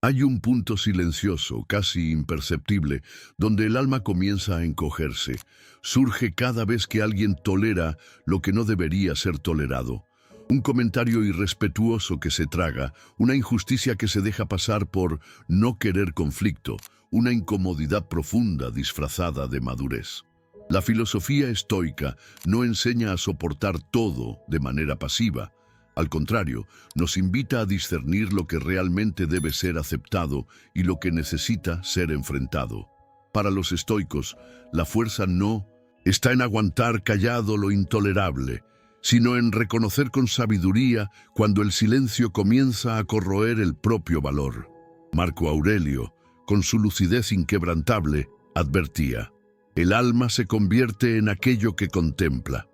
Hay un punto silencioso, casi imperceptible, donde el alma comienza a encogerse. Surge cada vez que alguien tolera lo que no debería ser tolerado. Un comentario irrespetuoso que se traga, una injusticia que se deja pasar por no querer conflicto, una incomodidad profunda disfrazada de madurez. La filosofía estoica no enseña a soportar todo de manera pasiva. Al contrario, nos invita a discernir lo que realmente debe ser aceptado y lo que necesita ser enfrentado. Para los estoicos, la fuerza no está en aguantar callado lo intolerable, sino en reconocer con sabiduría cuando el silencio comienza a corroer el propio valor. Marco Aurelio, con su lucidez inquebrantable, advertía: el alma se convierte en aquello que contempla.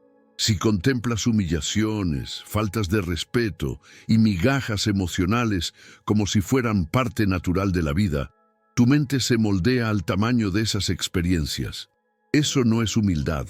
Si contemplas humillaciones, faltas de respeto y migajas emocionales como si fueran parte natural de la vida, tu mente se moldea al tamaño de esas experiencias. Eso no es humildad,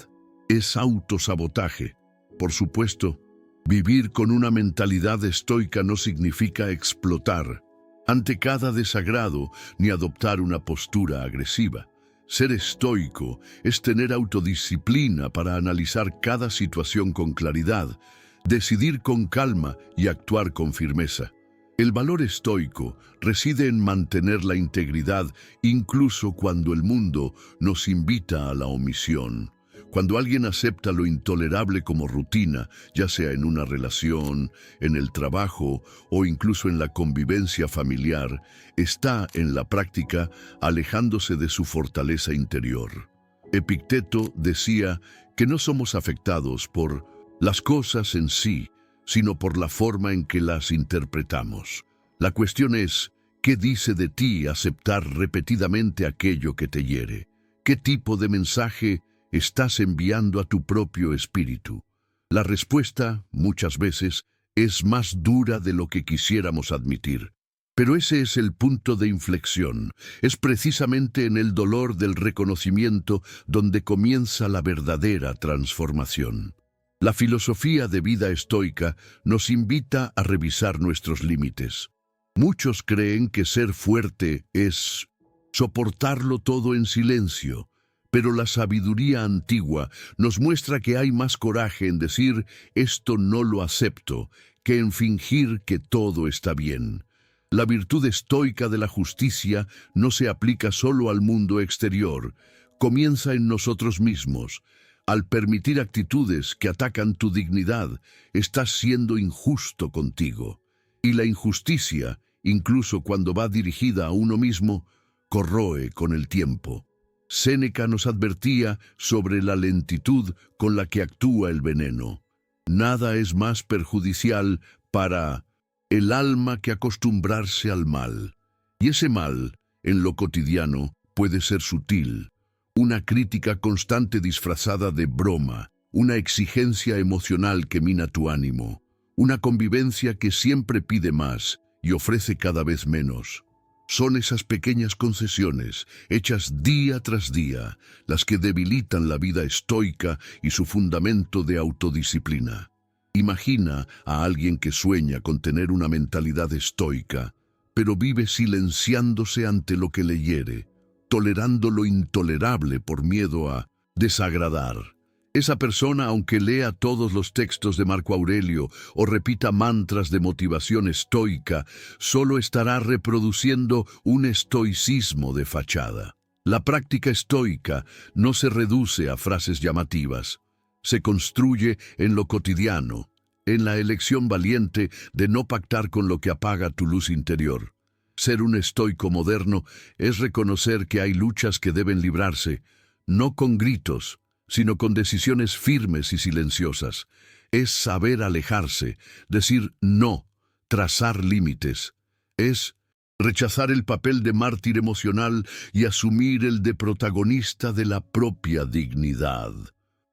es autosabotaje. Por supuesto, vivir con una mentalidad estoica no significa explotar ante cada desagrado ni adoptar una postura agresiva. Ser estoico es tener autodisciplina para analizar cada situación con claridad, decidir con calma y actuar con firmeza. El valor estoico reside en mantener la integridad incluso cuando el mundo nos invita a la omisión. Cuando alguien acepta lo intolerable como rutina, ya sea en una relación, en el trabajo o incluso en la convivencia familiar, está en la práctica alejándose de su fortaleza interior. Epicteto decía que no somos afectados por las cosas en sí, sino por la forma en que las interpretamos. La cuestión es, ¿qué dice de ti aceptar repetidamente aquello que te hiere? ¿Qué tipo de mensaje estás enviando a tu propio espíritu? La respuesta, muchas veces, es más dura de lo que quisiéramos admitir. Pero ese es el punto de inflexión. Es precisamente en el dolor del reconocimiento donde comienza la verdadera transformación. La filosofía de vida estoica nos invita a revisar nuestros límites. Muchos creen que ser fuerte es soportarlo todo en silencio, pero la sabiduría antigua nos muestra que hay más coraje en decir «esto no lo acepto» que en fingir que todo está bien. La virtud estoica de la justicia no se aplica solo al mundo exterior, comienza en nosotros mismos. Al permitir actitudes que atacan tu dignidad, estás siendo injusto contigo. Y la injusticia, incluso cuando va dirigida a uno mismo, corroe con el tiempo. Séneca nos advertía sobre la lentitud con la que actúa el veneno. Nada es más perjudicial para el alma que acostumbrarse al mal. Y ese mal, en lo cotidiano, puede ser sutil. Una crítica constante disfrazada de broma, una exigencia emocional que mina tu ánimo, una convivencia que siempre pide más y ofrece cada vez menos. Son esas pequeñas concesiones, hechas día tras día, las que debilitan la vida estoica y su fundamento de autodisciplina. Imagina a alguien que sueña con tener una mentalidad estoica, pero vive silenciándose ante lo que le hiere, tolerando lo intolerable por miedo a desagradar. Esa persona, aunque lea todos los textos de Marco Aurelio o repita mantras de motivación estoica, solo estará reproduciendo un estoicismo de fachada. La práctica estoica no se reduce a frases llamativas. Se construye en lo cotidiano, en la elección valiente de no pactar con lo que apaga tu luz interior. Ser un estoico moderno es reconocer que hay luchas que deben librarse, no con gritos, sino con decisiones firmes y silenciosas. Es saber alejarse, decir no, trazar límites. Es rechazar el papel de mártir emocional y asumir el de protagonista de la propia dignidad.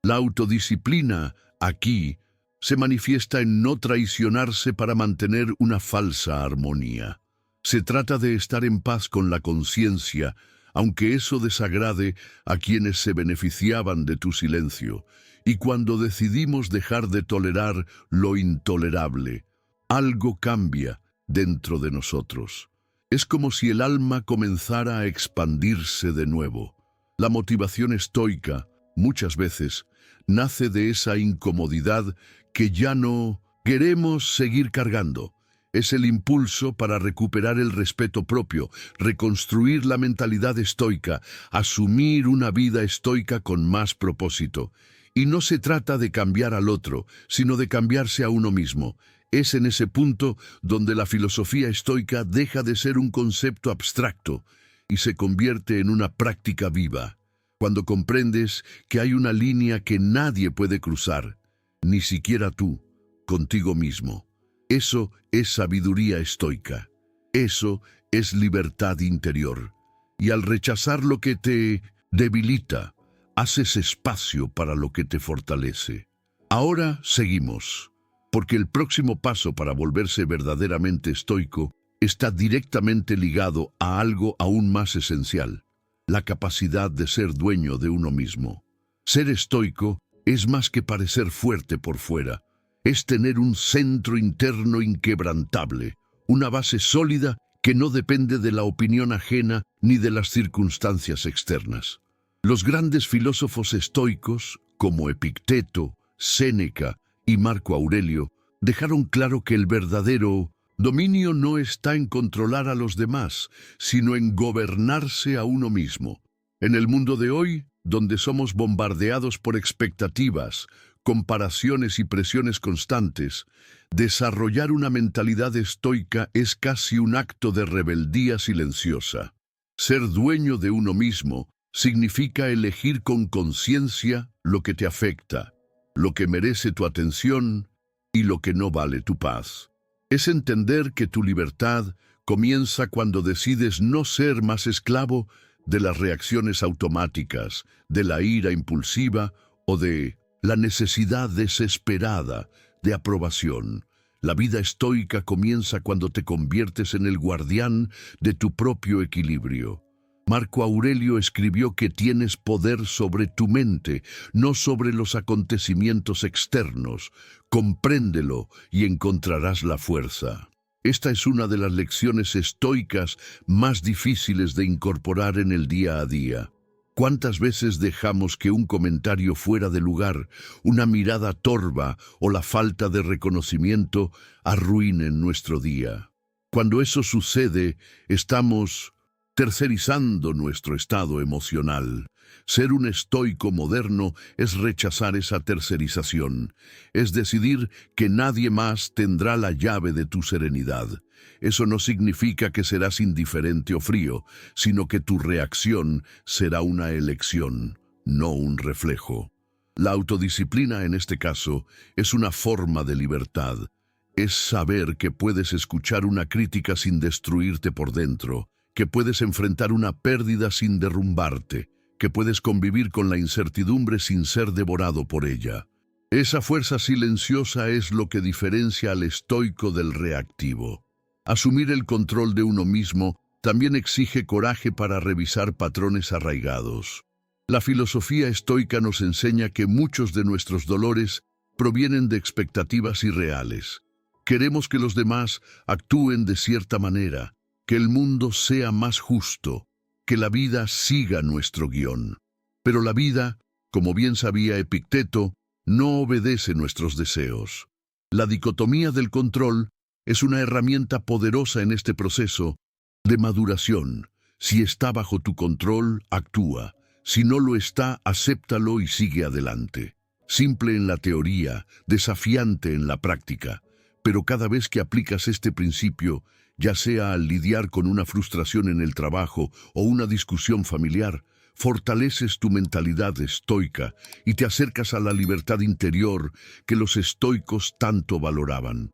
La autodisciplina, aquí, se manifiesta en no traicionarse para mantener una falsa armonía. Se trata de estar en paz con la conciencia, aunque eso desagrade a quienes se beneficiaban de tu silencio. Y cuando decidimos dejar de tolerar lo intolerable, algo cambia dentro de nosotros. Es como si el alma comenzara a expandirse de nuevo. La motivación estoica, muchas veces, nace de esa incomodidad que ya no queremos seguir cargando. Es el impulso para recuperar el respeto propio, reconstruir la mentalidad estoica, asumir una vida estoica con más propósito. Y no se trata de cambiar al otro, sino de cambiarse a uno mismo. Es en ese punto donde la filosofía estoica deja de ser un concepto abstracto y se convierte en una práctica viva. Cuando comprendes que hay una línea que nadie puede cruzar, ni siquiera tú, contigo mismo. Eso es sabiduría estoica. Eso es libertad interior. Y al rechazar lo que te debilita, haces espacio para lo que te fortalece. Ahora seguimos, porque el próximo paso para volverse verdaderamente estoico está directamente ligado a algo aún más esencial: la capacidad de ser dueño de uno mismo. Ser estoico es más que parecer fuerte por fuera. Es tener un centro interno inquebrantable, una base sólida que no depende de la opinión ajena ni de las circunstancias externas. Los grandes filósofos estoicos, como Epicteto, Séneca y Marco Aurelio, dejaron claro que el verdadero dominio no está en controlar a los demás, sino en gobernarse a uno mismo. En el mundo de hoy, donde somos bombardeados por expectativas, comparaciones y presiones constantes, desarrollar una mentalidad estoica es casi un acto de rebeldía silenciosa. Ser dueño de uno mismo significa elegir con conciencia lo que te afecta, lo que merece tu atención y lo que no vale tu paz. Es entender que tu libertad comienza cuando decides no ser más esclavo de las reacciones automáticas, de la ira impulsiva o de la necesidad desesperada de aprobación. La vida estoica comienza cuando te conviertes en el guardián de tu propio equilibrio. Marco Aurelio escribió que tienes poder sobre tu mente, no sobre los acontecimientos externos. Compréndelo y encontrarás la fuerza. Esta es una de las lecciones estoicas más difíciles de incorporar en el día a día. ¿Cuántas veces dejamos que un comentario fuera de lugar, una mirada torva o la falta de reconocimiento arruinen nuestro día? Cuando eso sucede, estamos tercerizando nuestro estado emocional. Ser un estoico moderno es rechazar esa tercerización, es decidir que nadie más tendrá la llave de tu serenidad. Eso no significa que serás indiferente o frío, sino que tu reacción será una elección, no un reflejo. La autodisciplina, en este caso, es una forma de libertad. Es saber que puedes escuchar una crítica sin destruirte por dentro, que puedes enfrentar una pérdida sin derrumbarte, que puedes convivir con la incertidumbre sin ser devorado por ella. Esa fuerza silenciosa es lo que diferencia al estoico del reactivo. Asumir el control de uno mismo también exige coraje para revisar patrones arraigados. La filosofía estoica nos enseña que muchos de nuestros dolores provienen de expectativas irreales. Queremos que los demás actúen de cierta manera, que el mundo sea más justo, que la vida siga nuestro guión. Pero la vida, como bien sabía Epicteto, no obedece nuestros deseos. La dicotomía del control es una herramienta poderosa en este proceso de maduración. Si está bajo tu control, actúa. Si no lo está, acéptalo y sigue adelante. Simple en la teoría, desafiante en la práctica. Pero cada vez que aplicas este principio, ya sea al lidiar con una frustración en el trabajo o una discusión familiar, fortaleces tu mentalidad estoica y te acercas a la libertad interior que los estoicos tanto valoraban.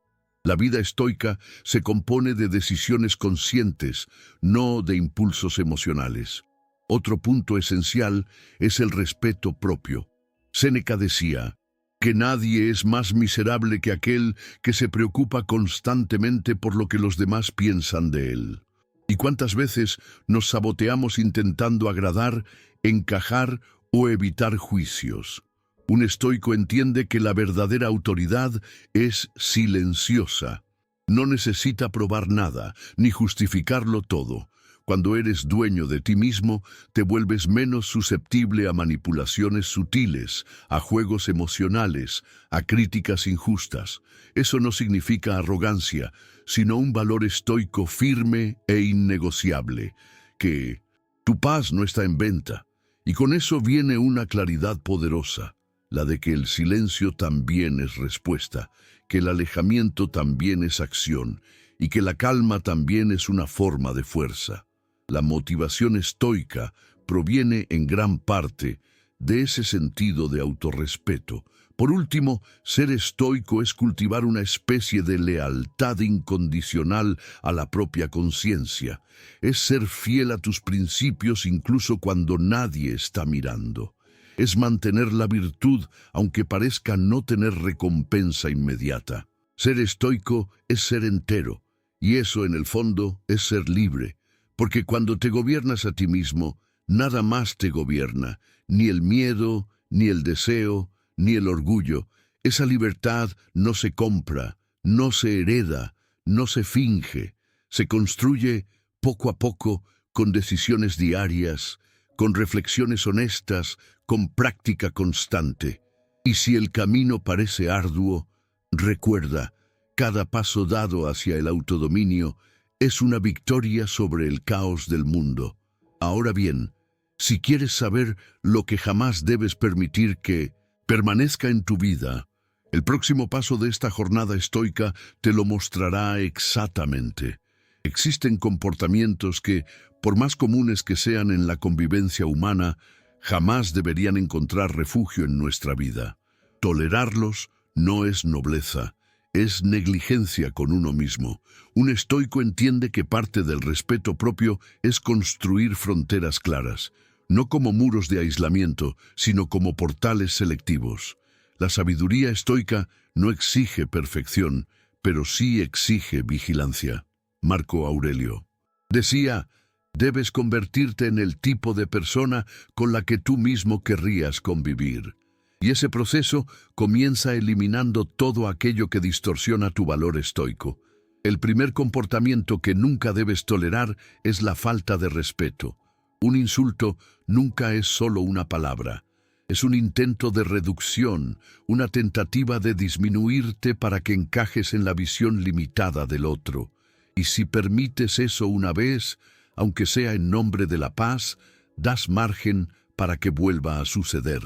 La vida estoica se compone de decisiones conscientes, no de impulsos emocionales. Otro punto esencial es el respeto propio. Séneca decía que nadie es más miserable que aquel que se preocupa constantemente por lo que los demás piensan de él. ¿Y cuántas veces nos saboteamos intentando agradar, encajar o evitar juicios? Un estoico entiende que la verdadera autoridad es silenciosa. No necesita probar nada, ni justificarlo todo. Cuando eres dueño de ti mismo, te vuelves menos susceptible a manipulaciones sutiles, a juegos emocionales, a críticas injustas. Eso no significa arrogancia, sino un valor estoico firme e innegociable, que tu paz no está en venta. Y con eso viene una claridad poderosa, la de que el silencio también es respuesta, que el alejamiento también es acción, y que la calma también es una forma de fuerza. La motivación estoica proviene en gran parte de ese sentido de autorrespeto. Por último, ser estoico es cultivar una especie de lealtad incondicional a la propia conciencia. Es ser fiel a tus principios incluso cuando nadie está mirando. Es mantener la virtud aunque parezca no tener recompensa inmediata. Ser estoico es ser entero, y eso en el fondo es ser libre. Porque cuando te gobiernas a ti mismo, nada más te gobierna, ni el miedo, ni el deseo, ni el orgullo. Esa libertad no se compra, no se hereda, no se finge. Se construye poco a poco, con decisiones diarias, con reflexiones honestas, con práctica constante. Y si el camino parece arduo, recuerda, cada paso dado hacia el autodominio es una victoria sobre el caos del mundo. Ahora bien, si quieres saber lo que jamás debes permitir que permanezca en tu vida, el próximo paso de esta jornada estoica te lo mostrará exactamente. Existen comportamientos que, por más comunes que sean en la convivencia humana, jamás deberían encontrar refugio en nuestra vida. Tolerarlos no es nobleza, es negligencia con uno mismo. Un estoico entiende que parte del respeto propio es construir fronteras claras, no como muros de aislamiento, sino como portales selectivos. La sabiduría estoica no exige perfección, pero sí exige vigilancia. Marco Aurelio decía: debes convertirte en el tipo de persona con la que tú mismo querrías convivir. Y ese proceso comienza eliminando todo aquello que distorsiona tu valor estoico. El primer comportamiento que nunca debes tolerar es la falta de respeto. Un insulto nunca es solo una palabra. Es un intento de reducción, una tentativa de disminuirte para que encajes en la visión limitada del otro. Y si permites eso una vez, aunque sea en nombre de la paz, das margen para que vuelva a suceder.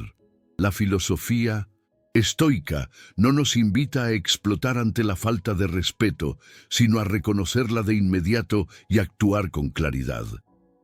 La filosofía estoica no nos invita a explotar ante la falta de respeto, sino a reconocerla de inmediato y actuar con claridad.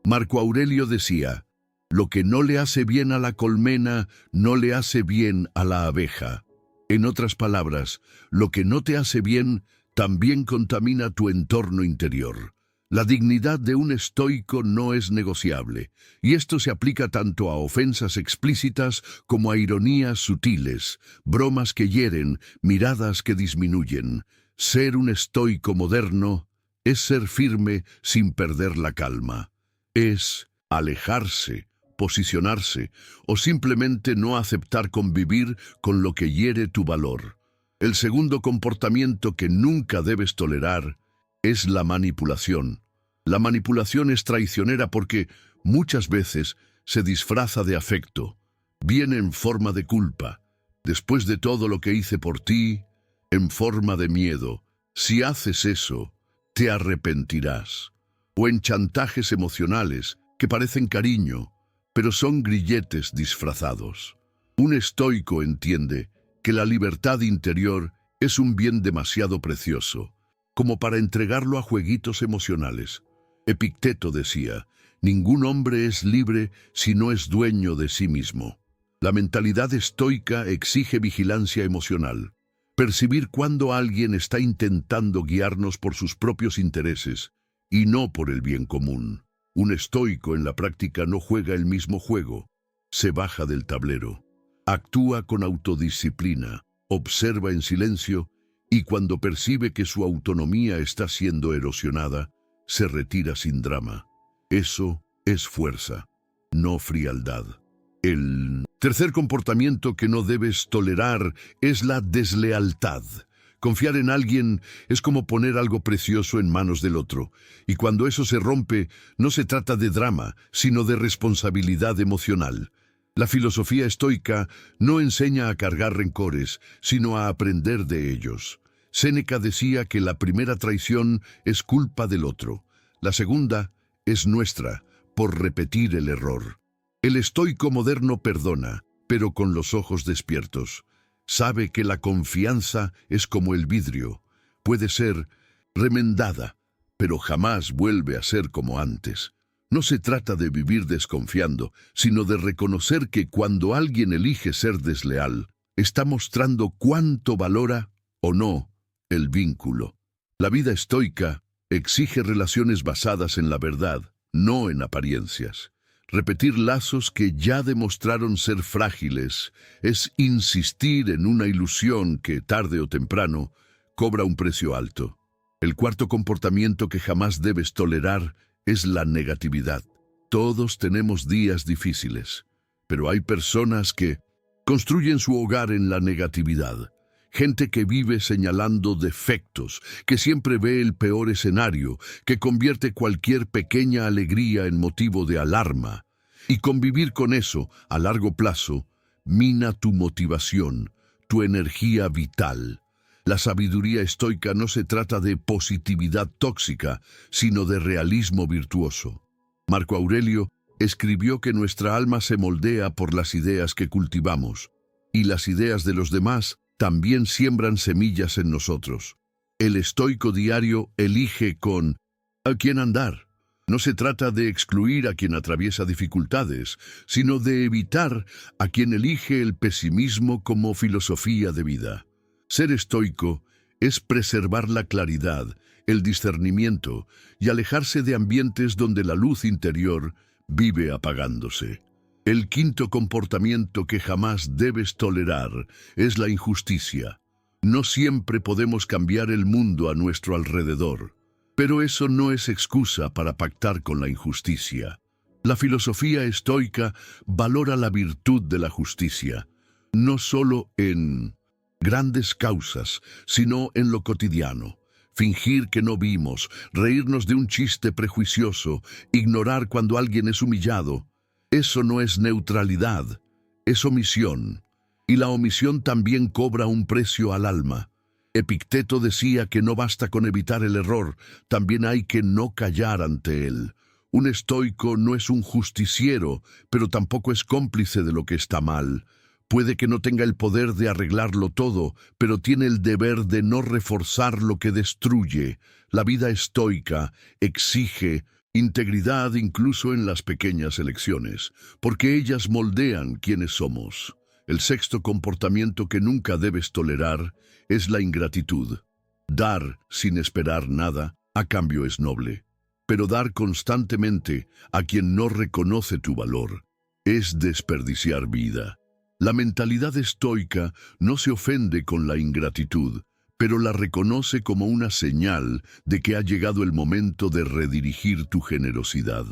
Marco Aurelio decía: lo que no le hace bien a la colmena, no le hace bien a la abeja. En otras palabras, lo que no te hace bien, también contamina tu entorno interior. La dignidad de un estoico no es negociable, y esto se aplica tanto a ofensas explícitas como a ironías sutiles, bromas que hieren, miradas que disminuyen. Ser un estoico moderno es ser firme sin perder la calma. Es alejarse, posicionarse o simplemente no aceptar convivir con lo que hiere tu valor. El segundo comportamiento que nunca debes tolerar es la manipulación. La manipulación es traicionera porque muchas veces se disfraza de afecto. Viene en forma de culpa. Después de todo lo que hice por ti, en forma de miedo. Si haces eso, te arrepentirás. O en chantajes emocionales que parecen cariño, pero son grilletes disfrazados. Un estoico entiende que la libertad interior es un bien demasiado precioso, como para entregarlo a jueguitos emocionales. Epicteto decía: ningún hombre es libre si no es dueño de sí mismo. La mentalidad estoica exige vigilancia emocional. Percibir cuando alguien está intentando guiarnos por sus propios intereses y no por el bien común. Un estoico en la práctica no juega el mismo juego, se baja del tablero, actúa con autodisciplina, observa en silencio y cuando percibe que su autonomía está siendo erosionada, se retira sin drama. Eso es fuerza, no frialdad. El tercer comportamiento que no debes tolerar es la deslealtad. Confiar en alguien es como poner algo precioso en manos del otro, y cuando eso se rompe, no se trata de drama, sino de responsabilidad emocional. La filosofía estoica no enseña a cargar rencores, sino a aprender de ellos. Séneca decía que la primera traición es culpa del otro, la segunda es nuestra, por repetir el error. El estoico moderno perdona, pero con los ojos despiertos. Sabe que la confianza es como el vidrio, puede ser remendada, pero jamás vuelve a ser como antes. No se trata de vivir desconfiando, sino de reconocer que cuando alguien elige ser desleal, está mostrando cuánto valora o no el vínculo. La vida estoica exige relaciones basadas en la verdad, no en apariencias. Repetir lazos que ya demostraron ser frágiles es insistir en una ilusión que, tarde o temprano, cobra un precio alto. El cuarto comportamiento que jamás debes tolerar es la negatividad. Todos tenemos días difíciles, pero hay personas que construyen su hogar en la negatividad. Gente que vive señalando defectos, que siempre ve el peor escenario, que convierte cualquier pequeña alegría en motivo de alarma. Y convivir con eso, a largo plazo, mina tu motivación, tu energía vital. La sabiduría estoica no se trata de positividad tóxica, sino de realismo virtuoso. Marco Aurelio escribió que nuestra alma se moldea por las ideas que cultivamos, y las ideas de los demás también siembran semillas en nosotros. El estoico diario elige con ¿a quién andar? No se trata de excluir a quien atraviesa dificultades, sino de evitar a quien elige el pesimismo como filosofía de vida. Ser estoico es preservar la claridad, el discernimiento y alejarse de ambientes donde la luz interior vive apagándose. El quinto comportamiento que jamás debes tolerar es la injusticia. No siempre podemos cambiar el mundo a nuestro alrededor, pero eso no es excusa para pactar con la injusticia. La filosofía estoica valora la virtud de la justicia, no solo en grandes causas, sino en lo cotidiano. Fingir que no vimos, reírnos de un chiste prejuicioso, ignorar cuando alguien es humillado. Eso no es neutralidad, es omisión. Y la omisión también cobra un precio al alma. Epicteto decía que no basta con evitar el error, también hay que no callar ante él. Un estoico no es un justiciero, pero tampoco es cómplice de lo que está mal. Puede que no tenga el poder de arreglarlo todo, pero tiene el deber de no reforzar lo que destruye. La vida estoica exige integridad incluso en las pequeñas elecciones, porque ellas moldean quiénes somos. El sexto comportamiento que nunca debes tolerar es la ingratitud. Dar sin esperar nada, a cambio es noble. Pero dar constantemente a quien no reconoce tu valor es desperdiciar vida. La mentalidad estoica no se ofende con la ingratitud, pero la reconoce como una señal de que ha llegado el momento de redirigir tu generosidad.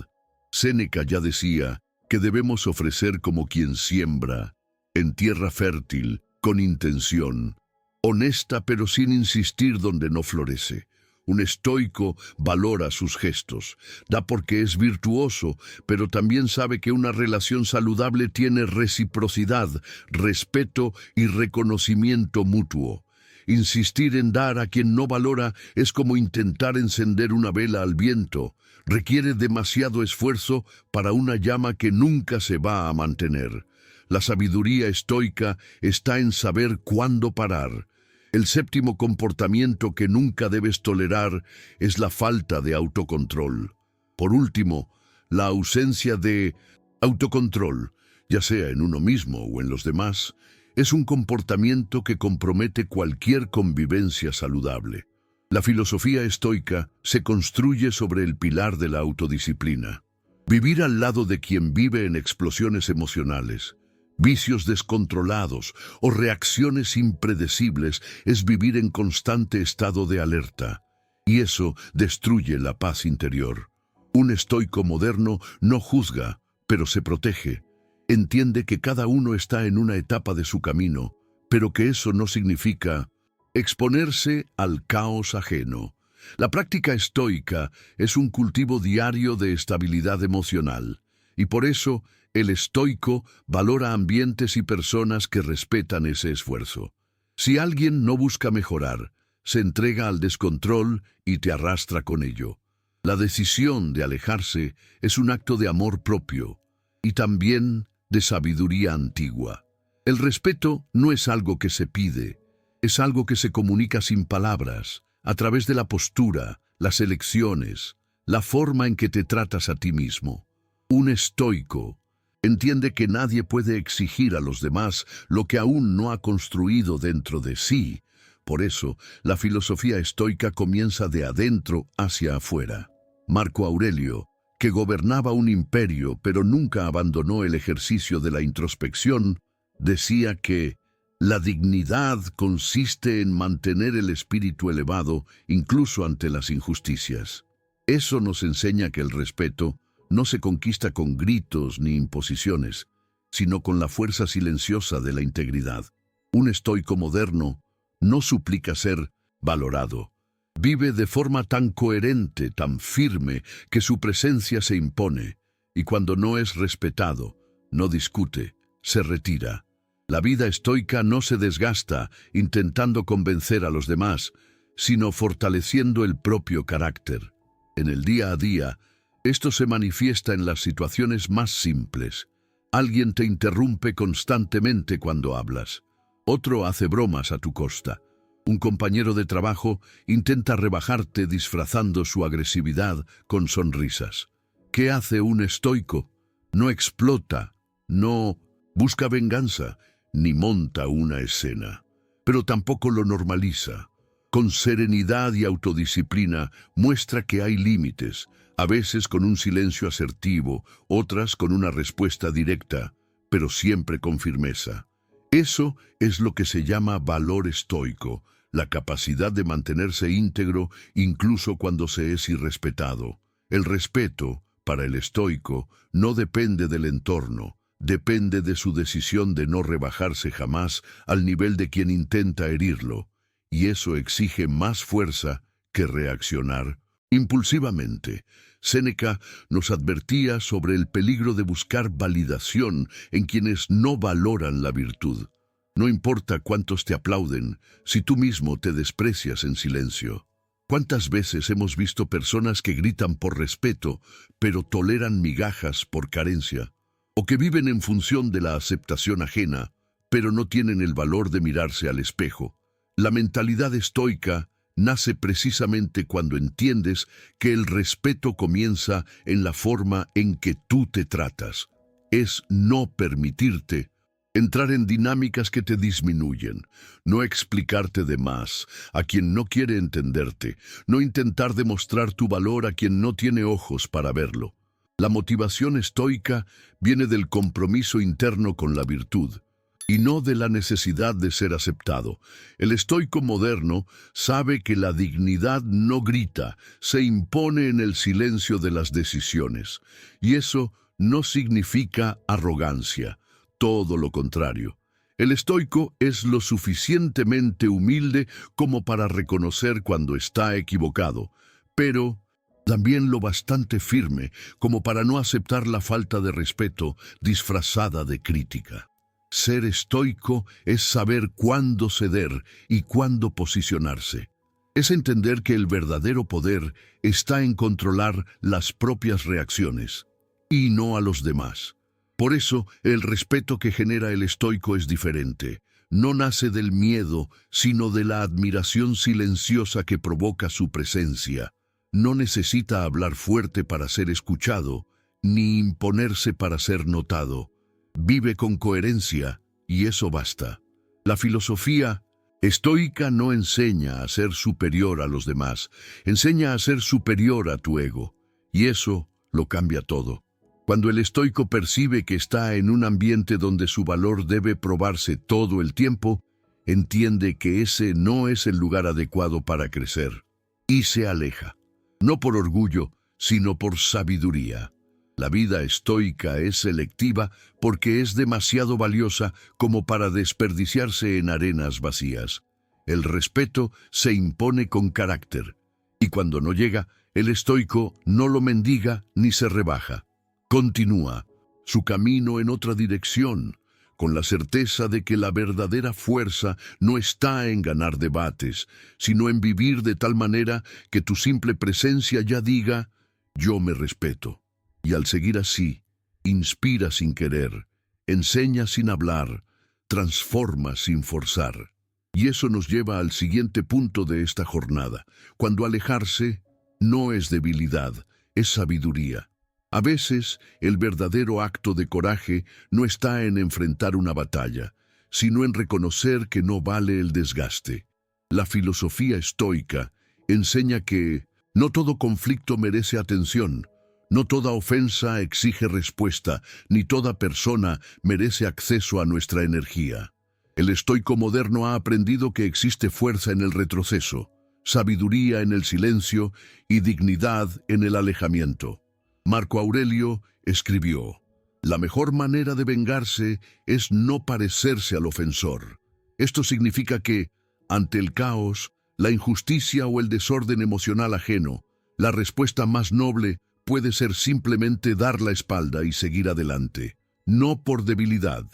Séneca ya decía que debemos ofrecer como quien siembra, en tierra fértil, con intención, honesta pero sin insistir donde no florece. Un estoico valora sus gestos, da porque es virtuoso, pero también sabe que una relación saludable tiene reciprocidad, respeto y reconocimiento mutuo. Insistir en dar a quien no valora es como intentar encender una vela al viento. Requiere demasiado esfuerzo para una llama que nunca se va a mantener. La sabiduría estoica está en saber cuándo parar. El séptimo comportamiento que nunca debes tolerar es la falta de autocontrol. Por último, la ausencia de autocontrol, ya sea en uno mismo o en los demás, es un comportamiento que compromete cualquier convivencia saludable. La filosofía estoica se construye sobre el pilar de la autodisciplina. Vivir al lado de quien vive en explosiones emocionales, vicios descontrolados o reacciones impredecibles es vivir en constante estado de alerta, y eso destruye la paz interior. Un estoico moderno no juzga, pero se protege. Entiende que cada uno está en una etapa de su camino, pero que eso no significa Exponerse al caos ajeno. La práctica estoica es un cultivo diario de estabilidad emocional, y por eso el estoico valora ambientes y personas que respetan ese esfuerzo. Si alguien no busca mejorar, se entrega al descontrol y te arrastra con ello. La decisión de alejarse es un acto de amor propio y también de sabiduría antigua. El respeto no es algo que se pide, es algo que se comunica sin palabras, a través de la postura, las elecciones, la forma en que te tratas a ti mismo. Un estoico entiende que nadie puede exigir a los demás lo que aún no ha construido dentro de sí. Por eso, la filosofía estoica comienza de adentro hacia afuera. Marco Aurelio, que gobernaba un imperio pero nunca abandonó el ejercicio de la introspección, decía que la dignidad consiste en mantener el espíritu elevado incluso ante las injusticias. Eso nos enseña que el respeto no se conquista con gritos ni imposiciones, sino con la fuerza silenciosa de la integridad. Un estoico moderno no suplica ser valorado. Vive de forma tan coherente, tan firme, que su presencia se impone, y cuando no es respetado, no discute, se retira. La vida estoica no se desgasta intentando convencer a los demás, sino fortaleciendo el propio carácter. En el día a día, esto se manifiesta en las situaciones más simples. Alguien te interrumpe constantemente cuando hablas. Otro hace bromas a tu costa. Un compañero de trabajo intenta rebajarte disfrazando su agresividad con sonrisas. ¿Qué hace un estoico? No explota, no busca venganza, ni monta una escena, pero tampoco lo normaliza. Con serenidad y autodisciplina muestra que hay límites, a veces con un silencio asertivo, otras con una respuesta directa, pero siempre con firmeza. Eso es lo que se llama valor estoico, la capacidad de mantenerse íntegro incluso cuando se es irrespetado. El respeto, para el estoico, no depende del entorno, depende de su decisión de no rebajarse jamás al nivel de quien intenta herirlo, y eso exige más fuerza que reaccionar impulsivamente. Séneca nos advertía sobre el peligro de buscar validación en quienes no valoran la virtud. No importa cuántos te aplauden, si tú mismo te desprecias en silencio. ¿Cuántas veces hemos visto personas que gritan por respeto, pero toleran migajas por carencia? O que viven en función de la aceptación ajena, pero no tienen el valor de mirarse al espejo. La mentalidad estoica nace precisamente cuando entiendes que el respeto comienza en la forma en que tú te tratas. Es no permitirte entrar en dinámicas que te disminuyen, no explicarte de más a quien no quiere entenderte, no intentar demostrar tu valor a quien no tiene ojos para verlo. La motivación estoica viene del compromiso interno con la virtud, y no de la necesidad de ser aceptado. El estoico moderno sabe que la dignidad no grita, se impone en el silencio de las decisiones, y eso no significa arrogancia, todo lo contrario. El estoico es lo suficientemente humilde como para reconocer cuando está equivocado, pero también lo bastante firme como para no aceptar la falta de respeto disfrazada de crítica. Ser estoico es saber cuándo ceder y cuándo posicionarse. Es entender que el verdadero poder está en controlar las propias reacciones y no a los demás. Por eso, el respeto que genera el estoico es diferente. No nace del miedo, sino de la admiración silenciosa que provoca su presencia. No necesita hablar fuerte para ser escuchado, ni imponerse para ser notado. Vive con coherencia, y eso basta. La filosofía estoica no enseña a ser superior a los demás, enseña a ser superior a tu ego, y eso lo cambia todo. Cuando el estoico percibe que está en un ambiente donde su valor debe probarse todo el tiempo, entiende que ese no es el lugar adecuado para crecer, y se aleja. No por orgullo, sino por sabiduría. La vida estoica es selectiva porque es demasiado valiosa como para desperdiciarse en arenas vacías. El respeto se impone con carácter. Y cuando no llega, el estoico no lo mendiga ni se rebaja. Continúa su camino en otra dirección, con la certeza de que la verdadera fuerza no está en ganar debates, sino en vivir de tal manera que tu simple presencia ya diga, yo me respeto. Y al seguir así, inspira sin querer, enseña sin hablar, transforma sin forzar. Y eso nos lleva al siguiente punto de esta jornada. Cuando alejarse no es debilidad, es sabiduría. A veces, el verdadero acto de coraje no está en enfrentar una batalla, sino en reconocer que no vale el desgaste. La filosofía estoica enseña que no todo conflicto merece atención, no toda ofensa exige respuesta, ni toda persona merece acceso a nuestra energía. El estoico moderno ha aprendido que existe fuerza en el retroceso, sabiduría en el silencio y dignidad en el alejamiento. Marco Aurelio escribió, la mejor manera de vengarse es no parecerse al ofensor. Esto significa que, ante el caos, la injusticia o el desorden emocional ajeno, la respuesta más noble puede ser simplemente dar la espalda y seguir adelante, no por debilidad,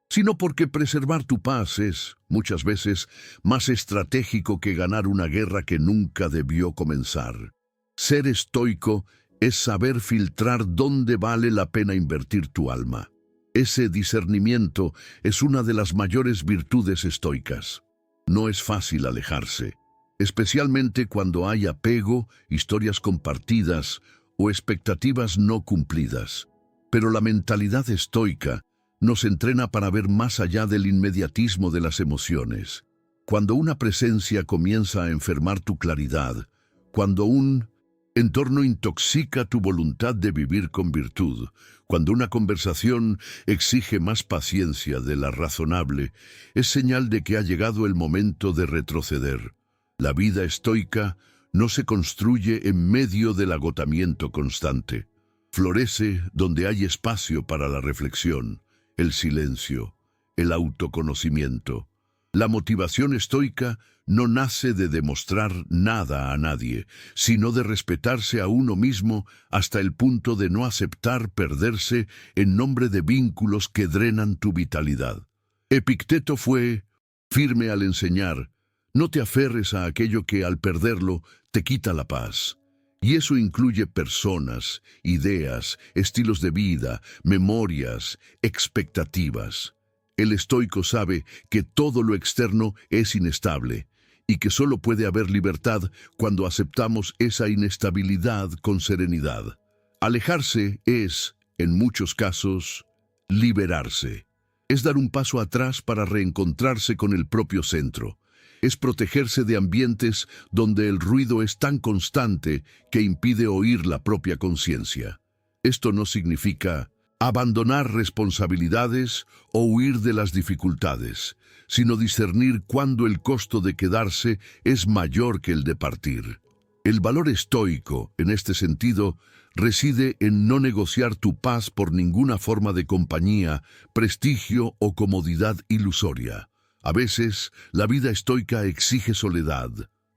sino porque preservar tu paz es, muchas veces, más estratégico que ganar una guerra que nunca debió comenzar. Ser estoico es saber filtrar dónde vale la pena invertir tu alma. Ese discernimiento es una de las mayores virtudes estoicas. No es fácil alejarse, especialmente cuando hay apego, historias compartidas o expectativas no cumplidas. Pero la mentalidad estoica nos entrena para ver más allá del inmediatismo de las emociones. Cuando una presencia comienza a enfermar tu claridad, cuando un entorno intoxica tu voluntad de vivir con virtud, cuando una conversación exige más paciencia de la razonable, es señal de que ha llegado el momento de retroceder. La vida estoica no se construye en medio del agotamiento constante. Florece donde hay espacio para la reflexión, el silencio, el autoconocimiento. La motivación estoica no nace de demostrar nada a nadie, sino de respetarse a uno mismo hasta el punto de no aceptar perderse en nombre de vínculos que drenan tu vitalidad. Epicteto fue firme al enseñar, no te aferres a aquello que al perderlo te quita la paz. Y eso incluye personas, ideas, estilos de vida, memorias, expectativas. El estoico sabe que todo lo externo es inestable y que solo puede haber libertad cuando aceptamos esa inestabilidad con serenidad. Alejarse es, en muchos casos, liberarse. Es dar un paso atrás para reencontrarse con el propio centro. Es protegerse de ambientes donde el ruido es tan constante que impide oír la propia conciencia. Esto no significa abandonar responsabilidades o huir de las dificultades, sino discernir cuándo el costo de quedarse es mayor que el de partir. El valor estoico, en este sentido, reside en no negociar tu paz por ninguna forma de compañía, prestigio o comodidad ilusoria. A veces, la vida estoica exige soledad,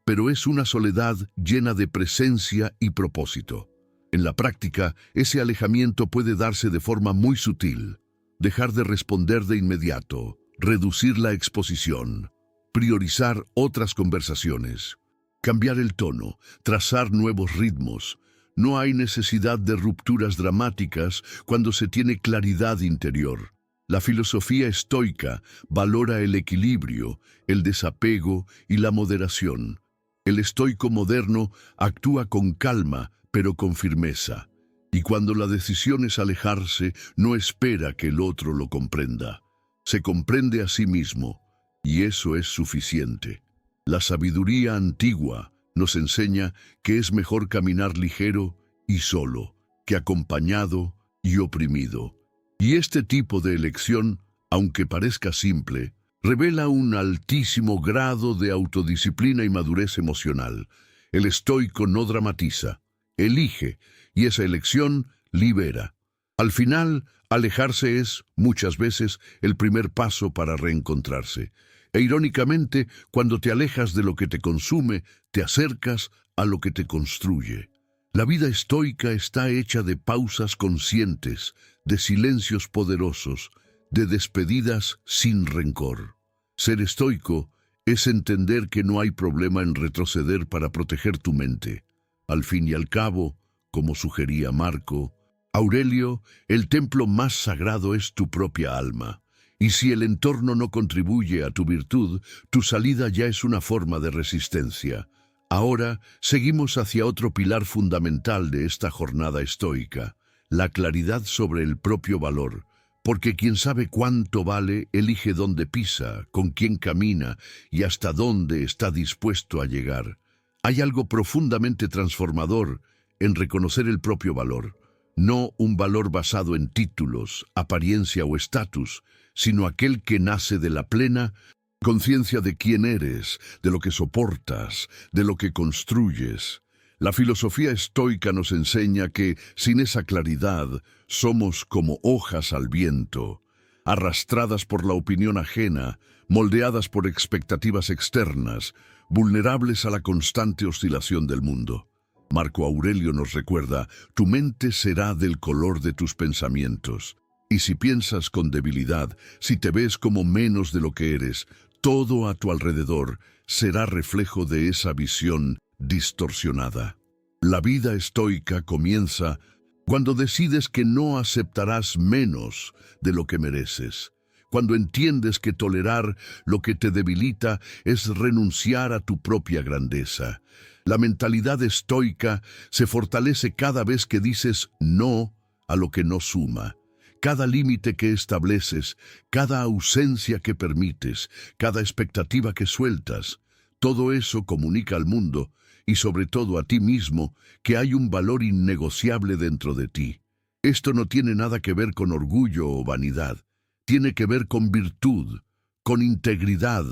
pero es una soledad llena de presencia y propósito. En la práctica, ese alejamiento puede darse de forma muy sutil. Dejar de responder de inmediato, reducir la exposición, priorizar otras conversaciones, cambiar el tono, trazar nuevos ritmos. No hay necesidad de rupturas dramáticas cuando se tiene claridad interior. La filosofía estoica valora el equilibrio, el desapego y la moderación. El estoico moderno actúa con calma, pero con firmeza. Y cuando la decisión es alejarse, no espera que el otro lo comprenda. Se comprende a sí mismo, y eso es suficiente. La sabiduría antigua nos enseña que es mejor caminar ligero y solo, que acompañado y oprimido. Y este tipo de elección, aunque parezca simple, revela un altísimo grado de autodisciplina y madurez emocional. El estoico no dramatiza, elige, y esa elección libera. Al final, alejarse es, muchas veces, el primer paso para reencontrarse. E irónicamente, cuando te alejas de lo que te consume, te acercas a lo que te construye. La vida estoica está hecha de pausas conscientes, de silencios poderosos, de despedidas sin rencor. Ser estoico es entender que no hay problema en retroceder para proteger tu mente. Al fin y al cabo, como sugería Marco Aurelio, el templo más sagrado es tu propia alma. Y si el entorno no contribuye a tu virtud, tu salida ya es una forma de resistencia. Ahora seguimos hacia otro pilar fundamental de esta jornada estoica, la claridad sobre el propio valor, porque quien sabe cuánto vale, elige dónde pisa, con quién camina y hasta dónde está dispuesto a llegar. Hay algo profundamente transformador en reconocer el propio valor, no un valor basado en títulos, apariencia o estatus, sino aquel que nace de la plena conciencia de quién eres, de lo que soportas, de lo que construyes. La filosofía estoica nos enseña que, sin esa claridad, somos como hojas al viento, arrastradas por la opinión ajena, moldeadas por expectativas externas, vulnerables a la constante oscilación del mundo. Marco Aurelio nos recuerda, tu mente será del color de tus pensamientos. Y si piensas con debilidad, si te ves como menos de lo que eres, todo a tu alrededor será reflejo de esa visión distorsionada. La vida estoica comienza cuando decides que no aceptarás menos de lo que mereces, cuando entiendes que tolerar lo que te debilita es renunciar a tu propia grandeza. La mentalidad estoica se fortalece cada vez que dices no a lo que no suma. Cada límite que estableces, cada ausencia que permites, cada expectativa que sueltas, todo eso comunica al mundo, y sobre todo a ti mismo, que hay un valor innegociable dentro de ti. Esto no tiene nada que ver con orgullo o vanidad, tiene que ver con virtud, con integridad,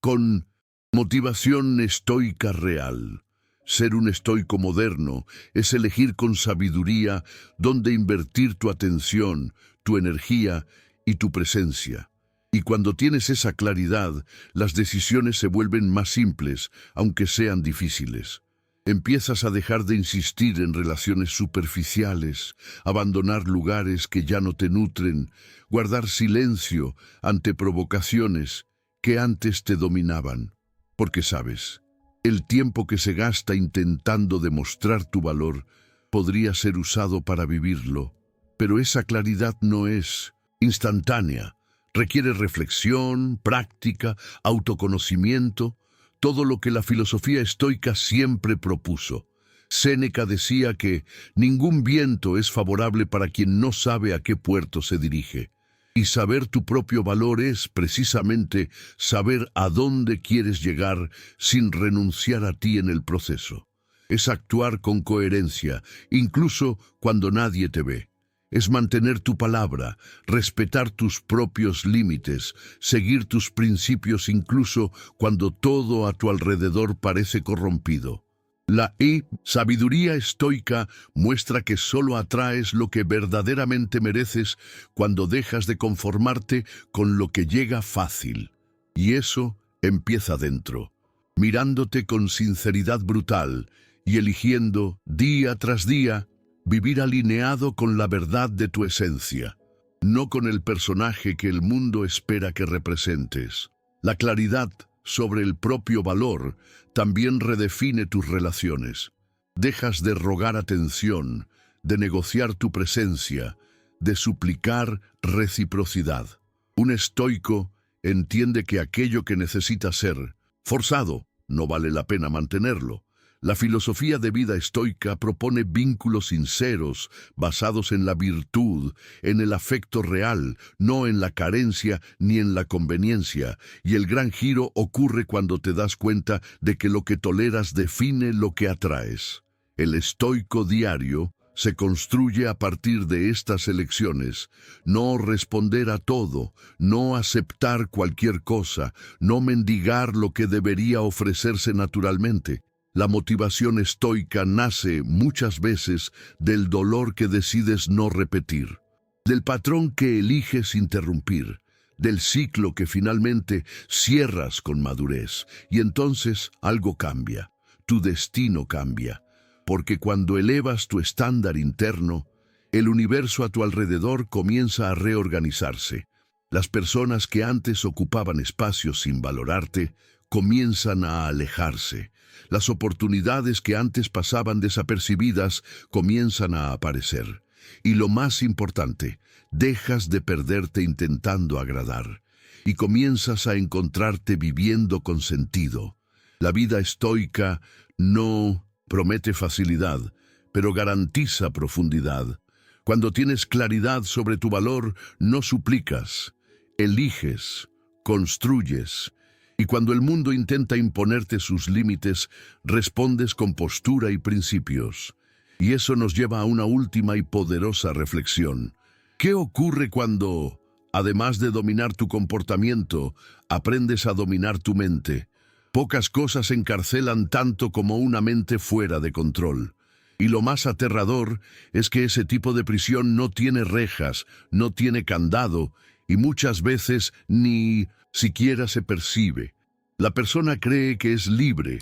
con motivación estoica real. Ser un estoico moderno es elegir con sabiduría dónde invertir tu atención, tu energía y tu presencia. Y cuando tienes esa claridad, las decisiones se vuelven más simples, aunque sean difíciles. Empiezas a dejar de insistir en relaciones superficiales, abandonar lugares que ya no te nutren, guardar silencio ante provocaciones que antes te dominaban. Porque sabes, el tiempo que se gasta intentando demostrar tu valor podría ser usado para vivirlo, pero esa claridad no es instantánea. Requiere reflexión, práctica, autoconocimiento, todo lo que la filosofía estoica siempre propuso. Séneca decía que ningún viento es favorable para quien no sabe a qué puerto se dirige. Y saber tu propio valor es, precisamente, saber a dónde quieres llegar sin renunciar a ti en el proceso. Es actuar con coherencia, incluso cuando nadie te ve. Es mantener tu palabra, respetar tus propios límites, seguir tus principios incluso cuando todo a tu alrededor parece corrompido. La sabiduría estoica muestra que solo atraes lo que verdaderamente mereces cuando dejas de conformarte con lo que llega fácil. Y eso empieza dentro, mirándote con sinceridad brutal y eligiendo, día tras día, vivir alineado con la verdad de tu esencia, no con el personaje que el mundo espera que representes. La claridad sobre el propio valor también redefine tus relaciones. Dejas de rogar atención, de negociar tu presencia, de suplicar reciprocidad. Un estoico entiende que aquello que necesita ser forzado no vale la pena mantenerlo. La filosofía de vida estoica propone vínculos sinceros, basados en la virtud, en el afecto real, no en la carencia ni en la conveniencia, y el gran giro ocurre cuando te das cuenta de que lo que toleras define lo que atraes. El estoico diario se construye a partir de estas elecciones: no responder a todo, no aceptar cualquier cosa, no mendigar lo que debería ofrecerse naturalmente. La motivación estoica nace muchas veces del dolor que decides no repetir, del patrón que eliges interrumpir, del ciclo que finalmente cierras con madurez. Y entonces algo cambia, tu destino cambia, porque cuando elevas tu estándar interno, el universo a tu alrededor comienza a reorganizarse. Las personas que antes ocupaban espacios sin valorarte, comienzan a alejarse. Las oportunidades que antes pasaban desapercibidas comienzan a aparecer. Y lo más importante, dejas de perderte intentando agradar y comienzas a encontrarte viviendo con sentido. La vida estoica no promete facilidad, pero garantiza profundidad. Cuando tienes claridad sobre tu valor, no suplicas, eliges, construyes. Y cuando el mundo intenta imponerte sus límites, respondes con postura y principios. Y eso nos lleva a una última y poderosa reflexión. ¿Qué ocurre cuando, además de dominar tu comportamiento, aprendes a dominar tu mente? Pocas cosas encarcelan tanto como una mente fuera de control. Y lo más aterrador es que ese tipo de prisión no tiene rejas, no tiene candado, y muchas veces ni siquiera se percibe. La persona cree que es libre,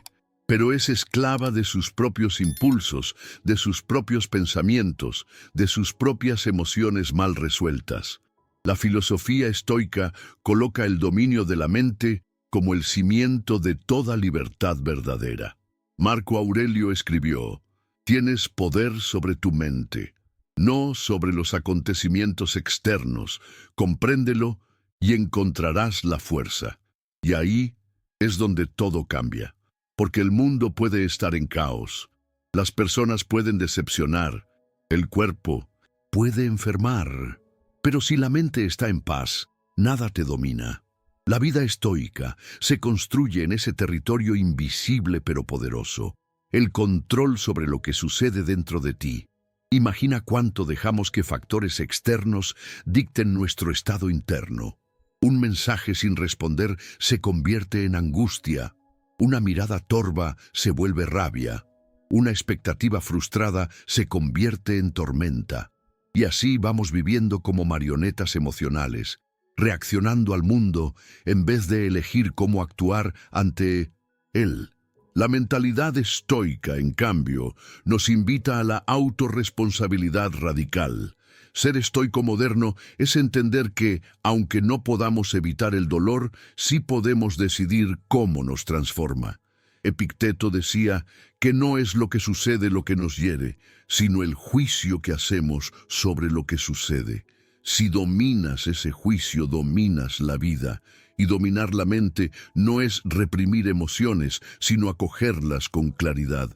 pero es esclava de sus propios impulsos, de sus propios pensamientos, de sus propias emociones mal resueltas. La filosofía estoica coloca el dominio de la mente como el cimiento de toda libertad verdadera. Marco Aurelio escribió: «Tienes poder sobre tu mente, no sobre los acontecimientos externos. Compréndelo y encontrarás la fuerza». Y ahí es donde todo cambia. Porque el mundo puede estar en caos, las personas pueden decepcionar, el cuerpo puede enfermar, pero si la mente está en paz, nada te domina. La vida estoica se construye en ese territorio invisible pero poderoso, el control sobre lo que sucede dentro de ti. Imagina cuánto dejamos que factores externos dicten nuestro estado interno. Un mensaje sin responder se convierte en angustia. Una mirada torva se vuelve rabia, una expectativa frustrada se convierte en tormenta. Y así vamos viviendo como marionetas emocionales, reaccionando al mundo en vez de elegir cómo actuar ante él. La mentalidad estoica, en cambio, nos invita a la autorresponsabilidad radical. Ser estoico moderno es entender que, aunque no podamos evitar el dolor, sí podemos decidir cómo nos transforma. Epicteto decía que no es lo que sucede lo que nos hiere, sino el juicio que hacemos sobre lo que sucede. Si dominas ese juicio, dominas la vida. Y dominar la mente no es reprimir emociones, sino acogerlas con claridad.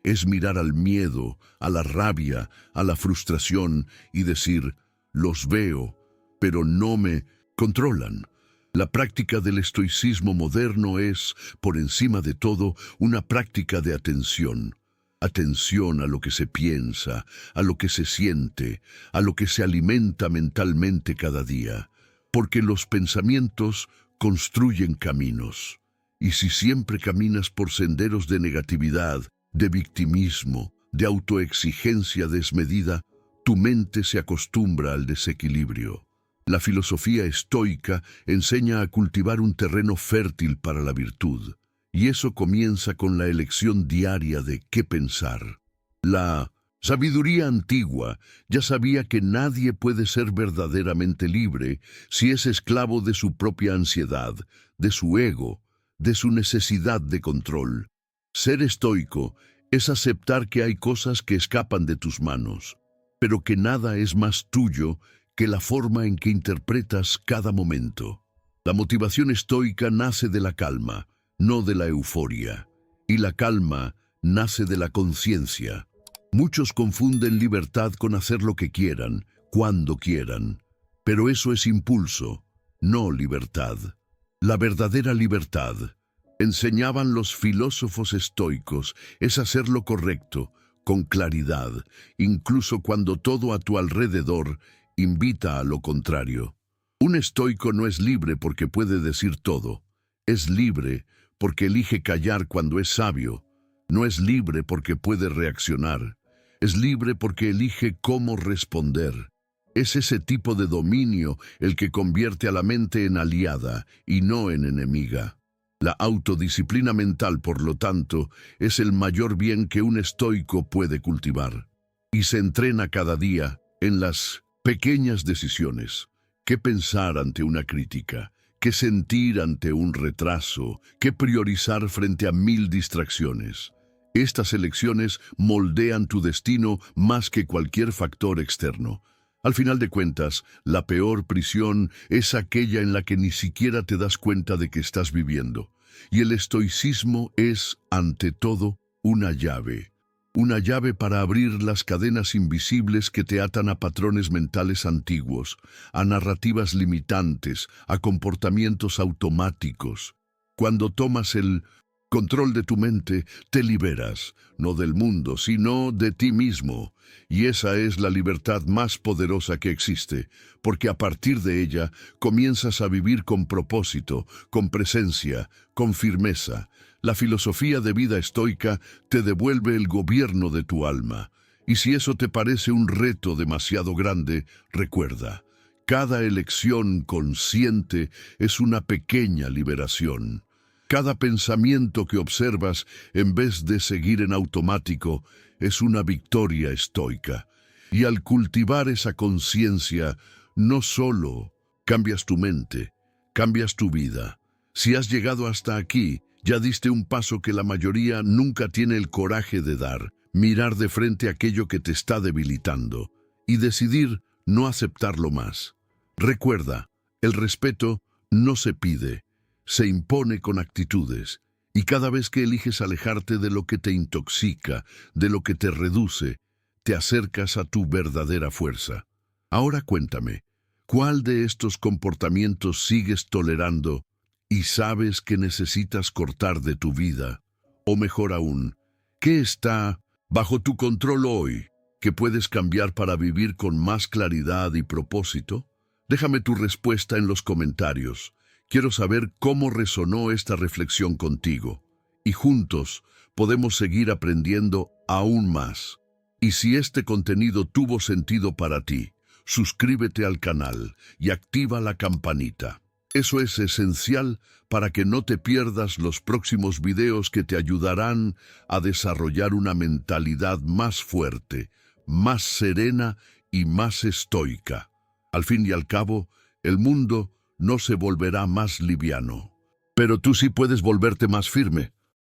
Es mirar al miedo, a la rabia, a la frustración y decir: los veo, pero no me controlan. La práctica del estoicismo moderno es, por encima de todo, una práctica de atención. Atención a lo que se piensa, a lo que se siente, a lo que se alimenta mentalmente cada día. Porque los pensamientos construyen caminos. Y si siempre caminas por senderos de negatividad, de victimismo, de autoexigencia desmedida, tu mente se acostumbra al desequilibrio. La filosofía estoica enseña a cultivar un terreno fértil para la virtud, y eso comienza con la elección diaria de qué pensar. La sabiduría antigua ya sabía que nadie puede ser verdaderamente libre si es esclavo de su propia ansiedad, de su ego, de su necesidad de control. Ser estoico es aceptar que hay cosas que escapan de tus manos, pero que nada es más tuyo que la forma en que interpretas cada momento. La motivación estoica nace de la calma, no de la euforia, y la calma nace de la conciencia. Muchos confunden libertad con hacer lo que quieran, cuando quieran, pero eso es impulso, no libertad. La verdadera libertad, enseñaban los filósofos estoicos, es hacer lo correcto, con claridad, incluso cuando todo a tu alrededor invita a lo contrario. Un estoico no es libre porque puede decir todo. Es libre porque elige callar cuando es sabio. No es libre porque puede reaccionar. Es libre porque elige cómo responder. Es ese tipo de dominio el que convierte a la mente en aliada y no en enemiga. La autodisciplina mental, por lo tanto, es el mayor bien que un estoico puede cultivar. Y se entrena cada día en las pequeñas decisiones. ¿Qué pensar ante una crítica? ¿Qué sentir ante un retraso? ¿Qué priorizar frente a 1000 distracciones? Estas elecciones moldean tu destino más que cualquier factor externo. Al final de cuentas, la peor prisión es aquella en la que ni siquiera te das cuenta de que estás viviendo. Y el estoicismo es, ante todo, una llave. Una llave para abrir las cadenas invisibles que te atan a patrones mentales antiguos, a narrativas limitantes, a comportamientos automáticos. Cuando tomas el control de tu mente, te liberas, no del mundo, sino de ti mismo. Y esa es la libertad más poderosa que existe, porque a partir de ella comienzas a vivir con propósito, con presencia, con firmeza. La filosofía de vida estoica te devuelve el gobierno de tu alma. Y si eso te parece un reto demasiado grande, recuerda, cada elección consciente es una pequeña liberación. Cada pensamiento que observas, en vez de seguir en automático, es una victoria estoica. Y al cultivar esa conciencia, no solo cambias tu mente, cambias tu vida. Si has llegado hasta aquí, ya diste un paso que la mayoría nunca tiene el coraje de dar, mirar de frente aquello que te está debilitando y decidir no aceptarlo más. Recuerda, el respeto no se pide, se impone con actitudes, y cada vez que eliges alejarte de lo que te intoxica, de lo que te reduce, te acercas a tu verdadera fuerza. Ahora cuéntame, ¿cuál de estos comportamientos sigues tolerando y sabes que necesitas cortar de tu vida? O mejor aún, ¿qué está bajo tu control hoy que puedes cambiar para vivir con más claridad y propósito? Déjame tu respuesta en los comentarios. Quiero saber cómo resonó esta reflexión contigo. Y juntos podemos seguir aprendiendo aún más. Y si este contenido tuvo sentido para ti, suscríbete al canal y activa la campanita. Eso es esencial para que no te pierdas los próximos videos que te ayudarán a desarrollar una mentalidad más fuerte, más serena y más estoica. Al fin y al cabo, el mundo no se volverá más liviano. Pero tú sí puedes volverte más firme.